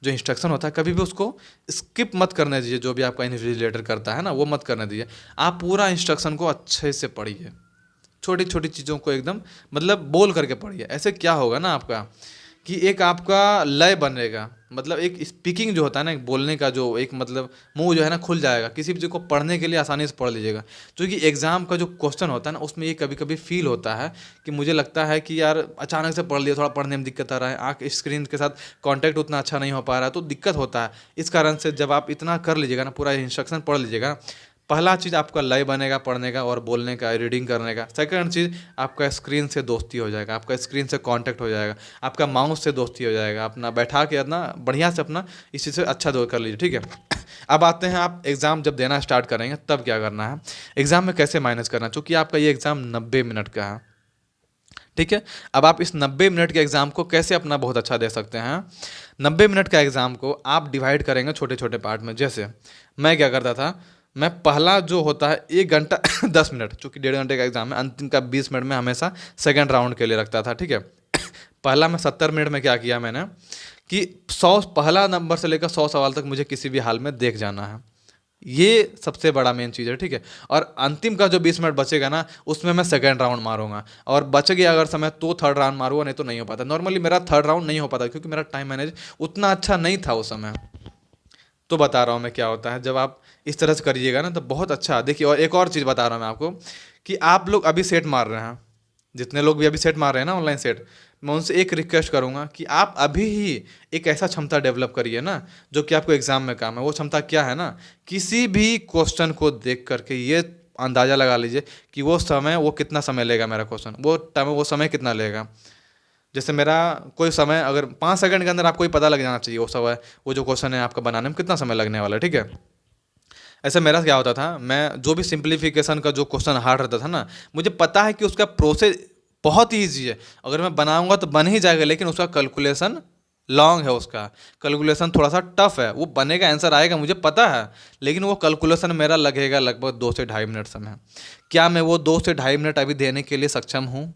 जो इंस्ट्रक्शन होता है कभी भी उसको स्किप मत करने दीजिए। जो भी आपका इन्विजिलेटर करता है ना, वो मत करने दीजिए। आप पूरा इंस्ट्रक्शन को अच्छे से पढ़िए, छोटी छोटी चीज़ों को एकदम मतलब बोल करके पढ़िए। ऐसे क्या होगा ना आपका कि एक आपका लय बनेगा, मतलब एक स्पीकिंग जो होता है ना, एक बोलने का जो एक मतलब मुंह जो है ना खुल जाएगा। किसी भी चीज़ को पढ़ने के लिए आसानी से पढ़ लीजिएगा, क्योंकि एग्ज़ाम का जो क्वेश्चन होता है ना, उसमें ये कभी कभी फील होता है कि मुझे लगता है कि यार अचानक से पढ़ लिया, थोड़ा पढ़ने में दिक्कत आ रहा है, आँख स्क्रीन के साथ कांटेक्ट उतना अच्छा नहीं हो पा रहा है, तो दिक्कत होता है। इस कारण से जब आप इतना कर लीजिएगा ना, पूरा इंस्ट्रक्शन पढ़ लीजिएगा, पहला चीज़ आपका लय बनेगा पढ़ने का और बोलने का, रीडिंग करने का। सेकंड चीज़ आपका स्क्रीन से दोस्ती हो जाएगा, आपका स्क्रीन से कांटेक्ट हो जाएगा, आपका माउस से दोस्ती हो जाएगा। अपना बैठा के अपना बढ़िया से अपना इसी से अच्छा दो कर लीजिए, ठीक है। अब आते हैं आप एग्ज़ाम जब देना स्टार्ट करेंगे तब क्या करना है, एग्ज़ाम में कैसे मैनेज करना है। चूँकि आपका ये एग्ज़ाम 90 मिनट का है, ठीक है। अब आप इस 90 मिनट के एग्ज़ाम को कैसे अपना बहुत अच्छा दे सकते हैं। 90 मिनट का एग्ज़ाम को आप डिवाइड करेंगे छोटे छोटे पार्ट में। जैसे मैं क्या करता था, मैं पहला जो होता है 1 घंटा 10 मिनट, चूँकि 1.5 घंटे का एग्ज़ाम है, अंतिम का 20 मिनट में हमेशा सेकंड राउंड के लिए रखता था, ठीक है। पहला मैं 70 मिनट में क्या किया मैंने कि 100 पहला नंबर से लेकर 100 सवाल तक मुझे किसी भी हाल में देख जाना है। ये सबसे बड़ा मेन चीज़ है, ठीक है। और अंतिम का जो 20 मिनट बचेगा ना, उसमें मैं सेकंड राउंड मारूंगा, और बच गया अगर समय तो थर्ड राउंड मारूंगा, नहीं तो नहीं हो पाता। नॉर्मली मेरा थर्ड राउंड नहीं हो पाता क्योंकि मेरा टाइम मैनेज उतना अच्छा नहीं था उस समय। तो बता रहा हूँ मैं क्या होता है जब आप इस तरह से करिएगा ना, तो बहुत अच्छा। देखिए, और एक और चीज़ बता रहा हूँ मैं आपको कि आप लोग अभी सेट मार रहे हैं, जितने लोग भी अभी सेट मार रहे हैं ना ऑनलाइन सेट, मैं उनसे एक रिक्वेस्ट करूंगा कि आप अभी ही एक ऐसा क्षमता डेवलप करिए ना जो कि आपको एग्जाम में काम है। वो क्षमता क्या है ना, किसी भी क्वेश्चन को देख करके ये अंदाज़ा लगा लीजिए कि वो कितना समय लेगा, मेरा क्वेश्चन वो समय कितना लेगा। जैसे मेरा कोई समय अगर 5 सेकंड के अंदर आपको ही पता लग जाना चाहिए वो जो क्वेश्चन है आपका बनाने में कितना समय लगने वाला है, ठीक है। ऐसे मेरा क्या होता था, मैं जो भी सिंप्लीफिकेशन का जो क्वेश्चन हार्ड रहता था ना, मुझे पता है कि उसका प्रोसेस बहुत ही ईजी है, अगर मैं बनाऊंगा तो बन ही जाएगा, लेकिन उसका कैलकुलेशन लॉन्ग है, उसका कैलकुलेशन थोड़ा सा टफ है। वो बनेगा, आंसर आएगा, मुझे पता है, लेकिन वो कैलकुलेशन मेरा लगेगा लगभग 2 से ढाई मिनट समय। क्या मैं वो 2 से ढाई मिनट अभी देने के लिए सक्षम हूँ?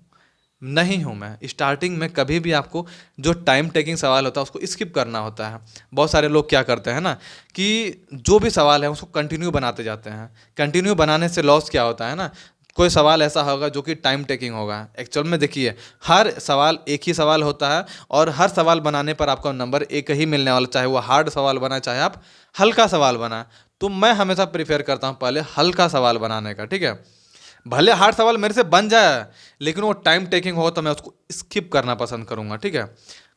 नहीं हूँ मैं। स्टार्टिंग में कभी भी आपको जो टाइम टेकिंग सवाल होता है उसको स्किप करना होता है। बहुत सारे लोग क्या करते हैं ना कि जो भी सवाल है उसको कंटिन्यू बनाते जाते हैं। कंटिन्यू बनाने से लॉस क्या होता है ना, कोई सवाल ऐसा होगा जो कि टाइम टेकिंग होगा। एक्चुअल में देखिए, हर सवाल एक ही सवाल होता है, और हर सवाल बनाने पर आपका नंबर एक ही मिलने वाला, चाहे वो हार्ड सवाल बना चाहे आप हल्का सवाल बना। तो मैं हमेशा प्रीफर करता हूँ पहले हल्का सवाल बनाने का, ठीक है। भले हार्ड सवाल मेरे से बन जाए, लेकिन वो टाइम टेकिंग हो तो मैं उसको स्किप करना पसंद करूंगा, ठीक है।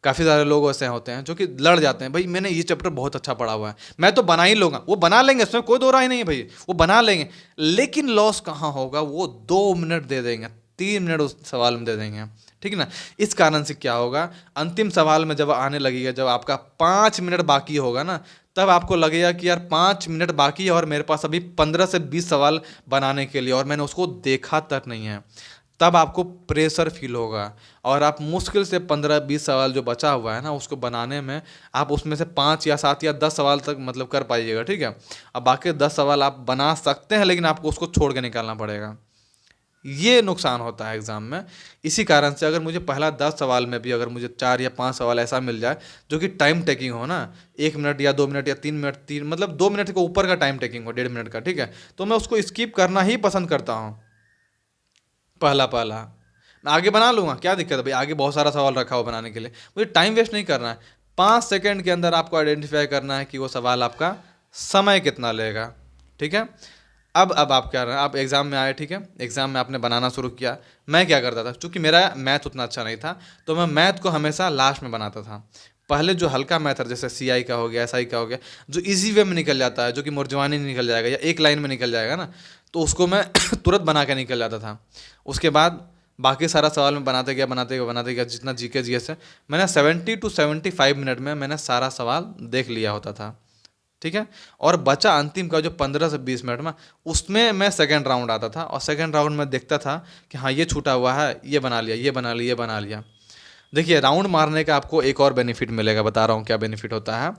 काफ़ी सारे लोग ऐसे होते हैं जो कि लड़ जाते हैं, भाई मैंने ये चैप्टर बहुत अच्छा पढ़ा हुआ है, मैं तो बना ही लूंगा। वो बना लेंगे, इसमें कोई दो राय नहीं है भाई, वो बना लेंगे, लेकिन लॉस कहाँ होगा, वो 2 मिनट दे देंगे, 3 मिनट उस सवाल में दे देंगे, ठीक है ना। इस कारण से क्या होगा, अंतिम सवाल में जब आने लगेगा, जब आपका 5 मिनट बाकी होगा ना, तब आपको लगेगा कि यार 5 मिनट बाकी है और मेरे पास अभी 15 से 20 सवाल बनाने के लिए, और मैंने उसको देखा तक नहीं है। तब आपको प्रेशर फील होगा, और आप मुश्किल से 15-20 सवाल जो बचा हुआ है ना उसको बनाने में, आप उसमें से 5 या 7 या 10 सवाल तक मतलब कर पाइएगा, ठीक है। अब बाकी 10 सवाल आप बना सकते हैं, लेकिन आपको उसको छोड़ के निकालना पड़ेगा। ये नुकसान होता है एग्ज़ाम में। इसी कारण से अगर मुझे पहला 10 सवाल में भी अगर मुझे 4 या 5 सवाल ऐसा मिल जाए जो कि टाइम टेकिंग हो ना, 1 मिनट या 2 मिनट या 3 मिनट, 2 मिनट के ऊपर का टाइम टेकिंग हो, 1.5 मिनट का, ठीक है, तो मैं उसको स्किप करना ही पसंद करता हूँ। पहला पहला मैं आगे बना लूँगा, क्या दिक्कत है भाई, आगे बहुत सारा सवाल रखा हो बनाने के लिए, मुझे टाइम वेस्ट नहीं करना है। 5 सेकंड के अंदर आपको आइडेंटिफाई करना है कि वो सवाल आपका समय कितना लेगा, ठीक है। अब आप क्या रहे हैं, आप एग्ज़ाम में आए, ठीक है, एग्ज़ाम में आपने बनाना शुरू किया। मैं क्या करता था, क्योंकि मेरा मैथ उतना अच्छा नहीं था, तो मैं मैथ को हमेशा लास्ट में बनाता था। पहले जो हल्का मैथ है, जैसे CI का हो गया, SI का हो गया, जो इजी वे में निकल जाता है, जो कि मुर्जवानी निकल जाएगा या एक लाइन में निकल जाएगा ना, तो उसको मैं तुरंत बना के निकल जाता था। उसके बाद बाकी सारा सवाल मैं बनाते गया, जितना GK GS है, मैंने 70 to 75 मिनट में मैंने सारा सवाल देख लिया होता था, ठीक है। और बचा अंतिम का जो 15 से 20 मिनट में, उसमें मैं सेकंड राउंड आता था, और सेकंड राउंड में देखता था कि हाँ ये छूटा हुआ है, ये बना लिया, ये बना लिया, ये बना लिया। देखिए, राउंड मारने का आपको एक और बेनिफिट मिलेगा, बता रहा हूँ क्या बेनिफिट होता है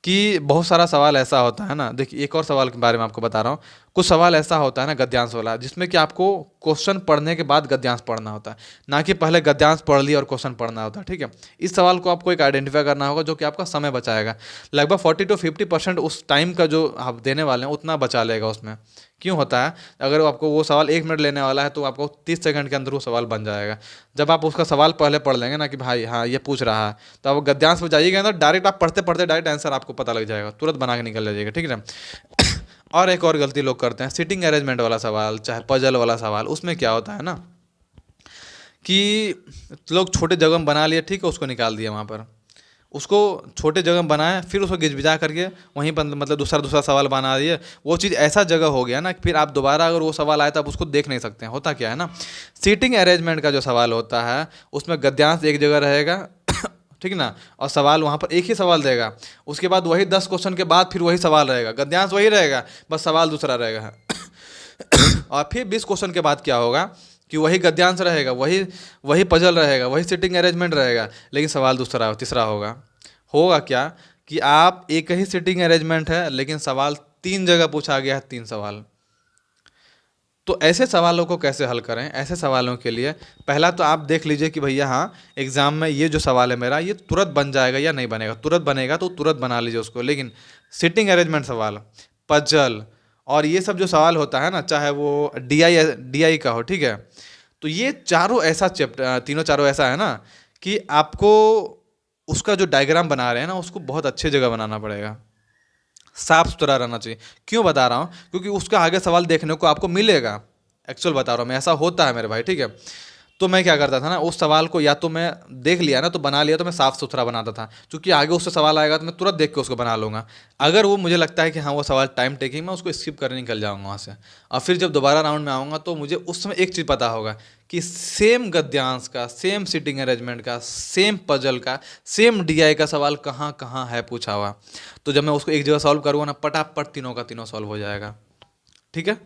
कि बहुत सारा सवाल ऐसा होता है ना, देखिए एक और सवाल के बारे में आपको बता रहा हूँ। कुछ सवाल ऐसा होता है ना गद्यांश वाला, जिसमें कि आपको क्वेश्चन पढ़ने के बाद गद्यांश पढ़ना होता है, ना कि पहले गद्यांश पढ़ लिया और क्वेश्चन पढ़ना होता है, ठीक है। इस सवाल को आपको एक आइडेंटिफाई करना होगा जो कि आपका समय बचाएगा, लगभग 40 to 50% उस टाइम का जो आप देने वाले हैं उतना बचा लेगा उसमें। क्यों होता है, अगर आपको वो सवाल 1 मिनट लेने वाला है तो आपको 30 सेकंड के अंदर वो सवाल बन जाएगा। जब आप उसका सवाल पहले पढ़ लेंगे ना कि भाई हाँ ये पूछ रहा है, तो आप गद्यांश में जाइएगा ना, डायरेक्ट आप पढ़ते पढ़ते डायरेक्ट आंसर आपको पता लग जाएगा, तुरंत बना के निकल जाइएगा, ठीक है ना। और एक और गलती लोग करते हैं, सीटिंग अरेंजमेंट वाला सवाल चाहे पजल वाला सवाल, उसमें क्या होता है ना कि लोग छोटे जगह में बना लिए, ठीक है, उसको निकाल दिया वहाँ पर, उसको छोटे जगह में बनाए, फिर उसको गिजबिजा करके वहीं पर मतलब दूसरा सवाल बना दिए। वो चीज़ ऐसा जगह हो गया ना कि फिर आप दोबारा अगर वो सवाल आए तो आप उसको देख नहीं सकते हैं। होता क्या है ना, सीटिंग अरेंजमेंट का जो सवाल होता है उसमें गद्यांश एक जगह रहेगा, ठीक ना, और सवाल वहाँ पर एक ही सवाल देगा, उसके बाद वही 10 क्वेश्चन के बाद फिर वही सवाल रहेगा, गद्यांश वही रहेगा, बस सवाल दूसरा रहेगा। और फिर 20 क्वेश्चन के बाद क्या होगा कि वही गद्यांश रहेगा, वही वही पजल रहेगा, वही सिटिंग अरेंजमेंट रहेगा, लेकिन सवाल तीसरा होगा। होगा क्या कि आप एक ही सिटिंग अरेंजमेंट है लेकिन सवाल 3 जगह पूछा गया है 3 सवाल। तो ऐसे सवालों को कैसे हल करें? ऐसे सवालों के लिए पहला तो आप देख लीजिए कि भैया हाँ, एग्ज़ाम में ये जो सवाल है मेरा, ये तुरंत बन जाएगा या नहीं बनेगा। तुरंत बनेगा तो तुरंत बना लीजिए उसको, लेकिन सिटिंग अरेंजमेंट सवाल, पजल और ये सब जो सवाल होता है ना, चाहे वो डीआई का हो, ठीक है, तो ये चारों ऐसा चैप्टर, तीनों चारों ऐसा है ना कि आपको उसका जो डायग्राम बना रहे हैं ना, उसको बहुत अच्छे जगह बनाना पड़ेगा, साफ सुथरा रहना चाहिए। क्यों बता रहा हूँ? क्योंकि उसका आगे सवाल देखने को आपको मिलेगा। एक्चुअल बता रहा हूँ मैं, ऐसा होता है मेरे भाई, ठीक है। तो मैं क्या करता था ना, उस सवाल को या तो मैं देख लिया ना तो बना लिया, तो मैं साफ सुथरा बनाता था, क्योंकि आगे उससे सवाल आएगा तो मैं तुरंत देख के उसको बना लूँगा। अगर वो मुझे लगता है कि हाँ वो सवाल टाइम टेकिंग, मैं उसको स्किप करने निकल जाऊँगा वहाँ से, और फिर जब दोबारा राउंड में आऊँगा तो मुझे उस समय एक चीज़ पता होगा कि सेम गद्यांश का, सेम सिटिंग अरेंजमेंट का, सेम पजल का, सेम डीआई का सवाल कहाँ कहाँ है पूछा हुआ। तो जब मैं उसको एक जगह सॉल्व करूँगा ना, पटापट तीनों का तीनों सॉल्व हो जाएगा, ठीक है।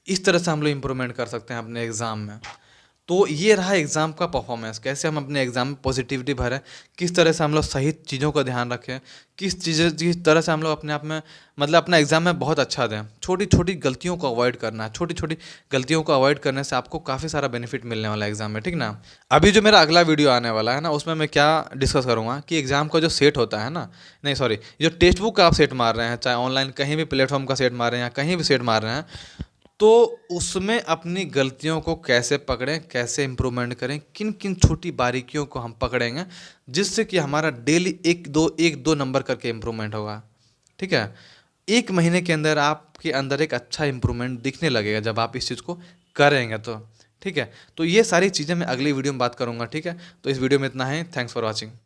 इस तरह से हम लोग इम्प्रूवमेंट कर सकते हैं अपने एग्ज़ाम में। तो ये रहा एग्ज़ाम का परफॉर्मेंस, कैसे हम अपने एग्ज़ाम में पॉजिटिविटी भरें, किस तरह से हम लोग सही चीज़ों का ध्यान रखें, किस तरह से हम लोग अपने आप में, मतलब अपना एग्ज़ाम में बहुत अच्छा दें। छोटी छोटी गलतियों को अवॉइड करना है, छोटी छोटी गलतियों को अवॉइड करने से आपको काफ़ी सारा बेनिफिट मिलने वाला है एग्ज़ाम में, ठीक ना। अभी जो मेरा अगला वीडियो आने वाला है ना, उसमें मैं क्या डिस्कस करूँगा कि एग्ज़ाम का जो सेट होता है ना, नहीं सॉरी, जो टेक्स्ट बुक का आप सेट मार रहे हैं, चाहे ऑनलाइन कहीं भी प्लेटफॉर्म का सेट मार रहे हैं या कहीं भी सेट मार रहे हैं, तो उसमें अपनी गलतियों को कैसे पकड़ें, कैसे इम्प्रूवमेंट करें, किन किन छोटी बारीकियों को हम पकड़ेंगे जिससे कि हमारा डेली एक दो नंबर करके इम्प्रूवमेंट होगा, ठीक है। 1 महीने के अंदर आपके अंदर एक अच्छा इम्प्रूवमेंट दिखने लगेगा जब आप इस चीज़ को करेंगे तो, ठीक है। तो ये सारी चीज़ें मैं अगली वीडियो में बात करूँगा, ठीक है। तो इस वीडियो में इतना ही, थैंक्स फॉर वॉचिंग।